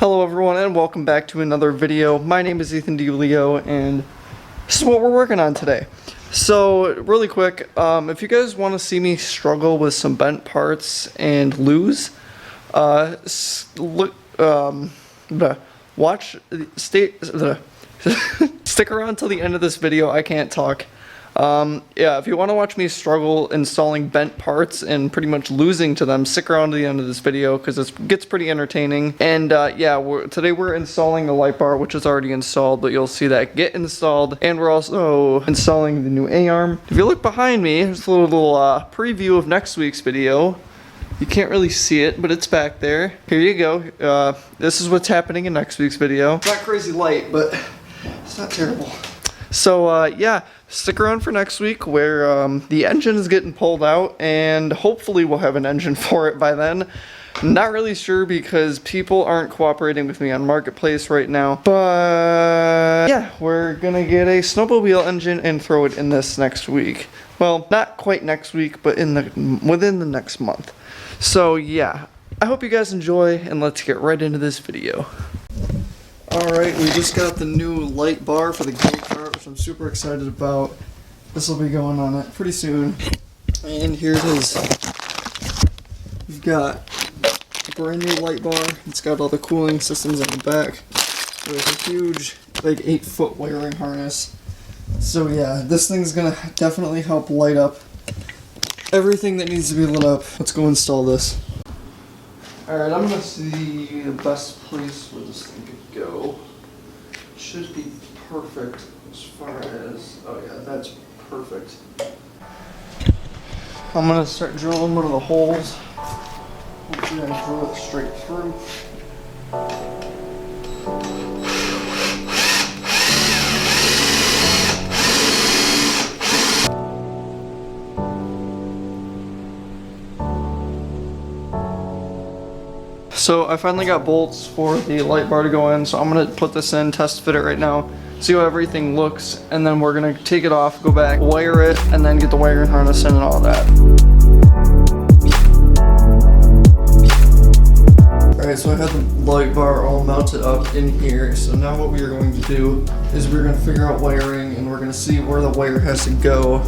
Hello everyone and welcome back to another video. My name is EthanDiiulio and this is what we're working on today. So really quick, if you guys want to see me struggle with some bent parts and lose, stick around till the end of this video. I can't talk. Yeah, if you want to watch me struggle installing bent parts and pretty much losing to them, stick around to the end of this video because it gets pretty entertaining. And yeah, today we're installing the light bar, which is already installed, but you'll see that get installed. And we're also installing the new A-arm. If you look behind me, there's a little preview of next week's video. You can't really see it, but it's back there. Here you go. This is what's happening in next week's video. It's not crazy light, but it's not terrible. So yeah, stick around for next week where the engine is getting pulled out and hopefully we'll have an engine for it by then. Not really sure because people aren't cooperating with me on Marketplace right now. But yeah, we're gonna get a snowmobile engine and throw it in this next week. Well, not quite next week, but within the next month. So yeah, I hope you guys enjoy and let's get right into this video. Alright, we just got the new light bar for the Go-Kart, which I'm super excited about. This will be going on it pretty soon. And here it is. We've got a brand new light bar. It's got all the cooling systems in the back. There's a huge, like 8-foot wiring harness. So yeah, this thing's gonna definitely help light up everything that needs to be lit up. Let's go install this. Alright, I'm gonna see the best place where this thing could go. Should be perfect as far as, oh yeah, that's perfect. I'm gonna start drilling one of the holes. Hopefully I drill it straight through. So I finally got bolts for the light bar to go in, so I'm going to put this in, test fit it right now, see how everything looks, and then we're going to take it off, go back, wire it, and then get the wiring harness in and all that. Alright, so I have the light bar all mounted up in here, so now what we are going to do is we're going to figure out wiring, and we're going to see where the wire has to go.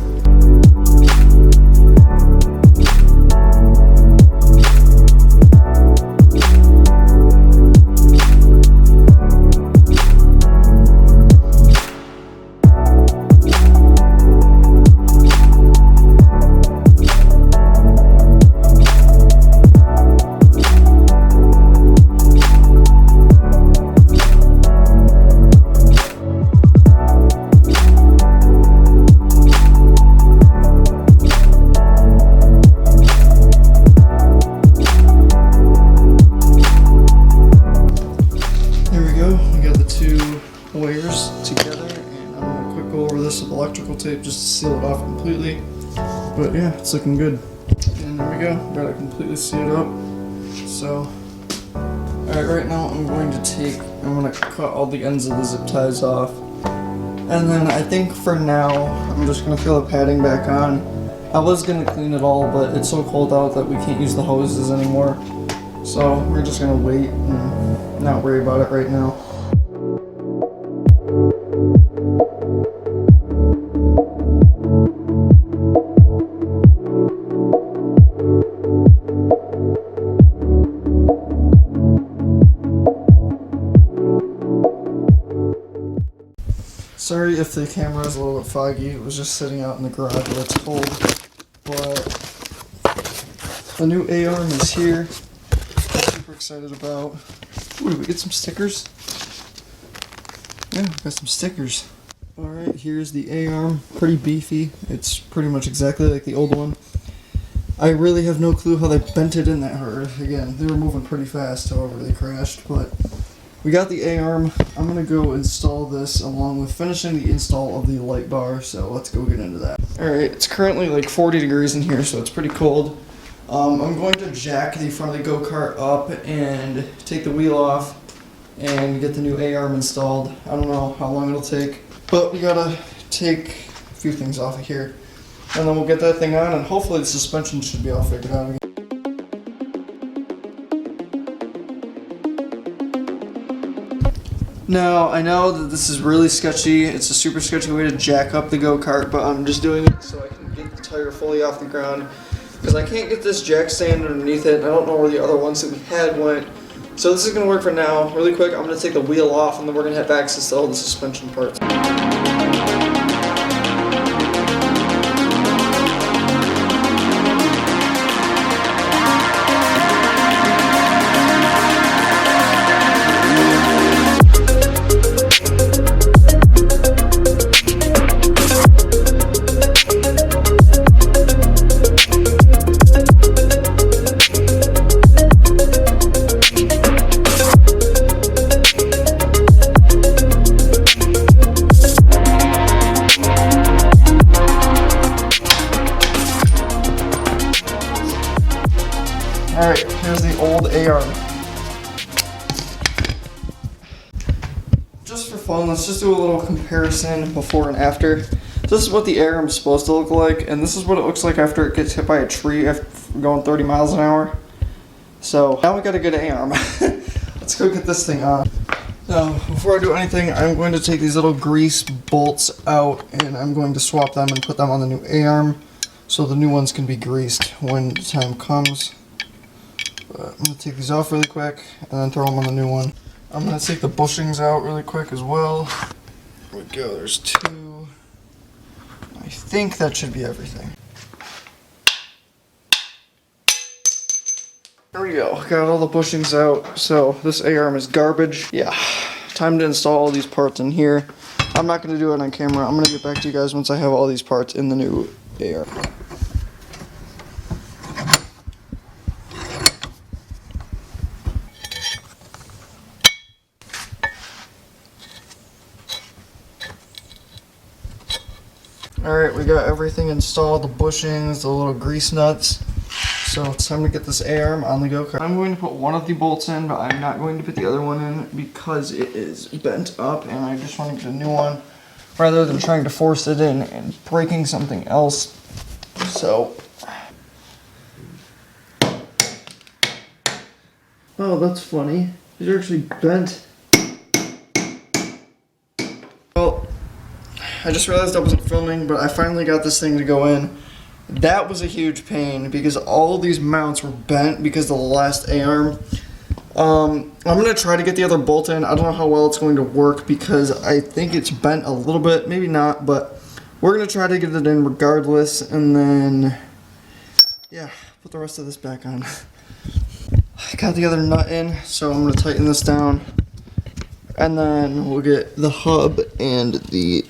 Wires together, and I'm gonna quick go over this with electrical tape just to seal it off completely. But yeah, it's looking good. And there we go, got it completely sealed up. So, alright, right now I'm gonna cut all the ends of the zip ties off. And then I think for now, I'm just gonna throw the padding back on. I was gonna clean it all, but it's so cold out that we can't use the hoses anymore. So we're just gonna wait and not worry about it right now. Sorry if the camera is a little bit foggy, it was just sitting out in the garage where it's cold, but the new A-arm is here. I'm super excited about. Ooh, did we get some stickers? Yeah, we got some stickers. Alright, here's the A-arm, pretty beefy. It's pretty much exactly like the old one. I really have no clue how they bent it in that hard. Again, they were moving pretty fast, however they crashed, but we got the A-arm. I'm going to go install this along with finishing the install of the light bar, so let's go get into that. Alright, it's currently like 40 degrees in here, so it's pretty cold. I'm going to jack the front of the Go-Kart up and take the wheel off and get the new A-arm installed. I don't know how long it'll take, but we gotta take a few things off of here. And then we'll get that thing on, and hopefully the suspension should be all figured out again. Now, I know that this is really sketchy. It's a super sketchy way to jack up the go-kart, but I'm just doing it so I can get the tire fully off the ground. Because I can't get this jack stand underneath it, and I don't know where the other ones that we had went. So this is going to work for now. Really quick, I'm going to take the wheel off, and then we're going to have access to all the suspension parts. Alright, here's the old A-arm. Just for fun, let's just do a little comparison before and after. This is what the A-arm is supposed to look like, and this is what it looks like after it gets hit by a tree after going 30 miles an hour. So, now we got a good A-arm. Let's go get this thing on. Now, before I do anything, I'm going to take these little grease bolts out, and I'm going to swap them and put them on the new A-arm, so the new ones can be greased when the time comes. I'm going to take these off really quick and then throw them on the new one. I'm going to take the bushings out really quick as well. There we go, there's two. I think that should be everything. There we go, got all the bushings out. So this A-arm is garbage. Yeah, time to install all these parts in here. I'm not going to do it on camera. I'm going to get back to you guys once I have all these parts in the new A-arm. Alright, we got everything installed, the bushings, the little grease nuts. So it's time to get this A-arm on the go-kart. I'm going to put one of the bolts in, but I'm not going to put the other one in because it is bent up and I just want to get a new one rather than trying to force it in and breaking something else. So, oh, that's funny. These are actually bent. Well, I just realized I wasn't filming, but I finally got this thing to go in. That was a huge pain because all of these mounts were bent because of the last A-arm. I'm going to try to get the other bolt in. I don't know how well it's going to work because I think it's bent a little bit, maybe not, but we're going to try to get it in regardless, and then, yeah, put the rest of this back on. I got the other nut in, so I'm going to tighten this down, and then we'll get the hub and the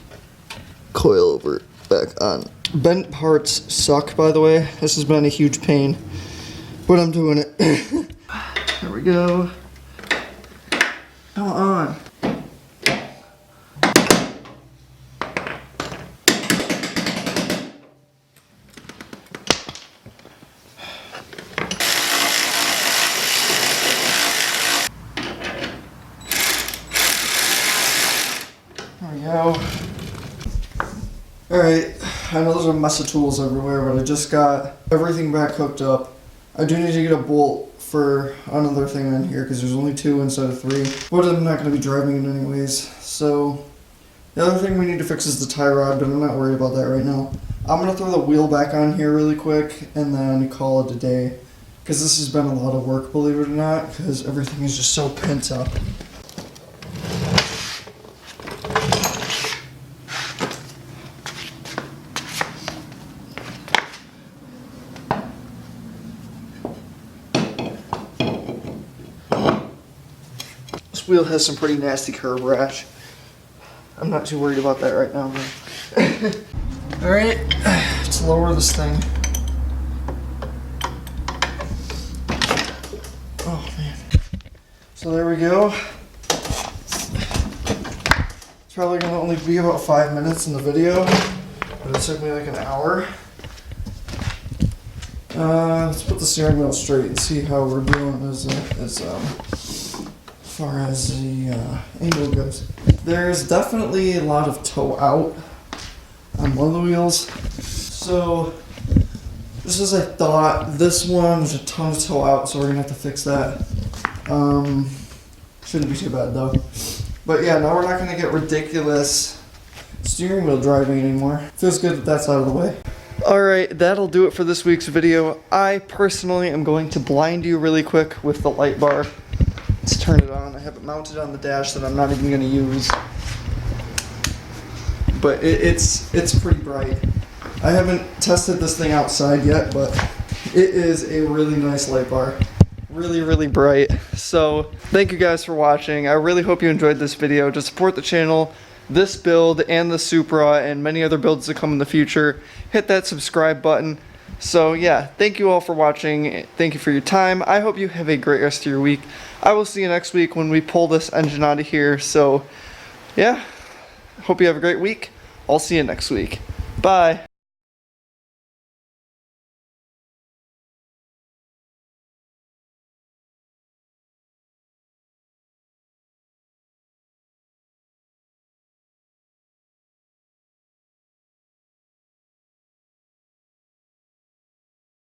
coilover back on. Bent parts suck, by the way. This has been a huge pain, but I'm doing it. There we go. Come on. There we go. Alright, I know there's a mess of tools everywhere, but I just got everything back hooked up. I do need to get a bolt for another thing in here because there's only 2 instead of 3. But I'm not going to be driving it anyways. So, the other thing we need to fix is the tie rod, but I'm not worried about that right now. I'm going to throw the wheel back on here really quick and then call it a day. Because this has been a lot of work, believe it or not, because everything is just so pent up. This wheel has some pretty nasty curb rash. I'm not too worried about that right now, though. Alright, let's lower this thing. Oh, man. So there we go. It's probably going to only be about 5 minutes in the video, but it took me like an hour. Let's put the steering wheel straight and see how we're doing as far as the angle goes. There's definitely a lot of toe out on one of the wheels. So just as I thought, this one there's a ton of toe out, so we're gonna have to fix that. Shouldn't be too bad though. But yeah, now we're not going to get ridiculous steering wheel driving anymore. Feels good that that's out of the way. Alright, that'll do it for this week's video. I personally am going to blind you really quick with the light bar. Let's turn it on. I have it mounted on the dash that I'm not even going to use. But it's pretty bright. I haven't tested this thing outside yet, but it is a really nice light bar. Really, really bright. So, thank you guys for watching. I really hope you enjoyed this video. To support the channel, this build and the Supra and many other builds to come in the future, hit that subscribe button. So yeah, thank you all for watching. Thank you for your time. I hope you have a great rest of your week. I will see you next week when we pull this engine out of here. So yeah, hope you have a great week. I'll see you next week. Bye.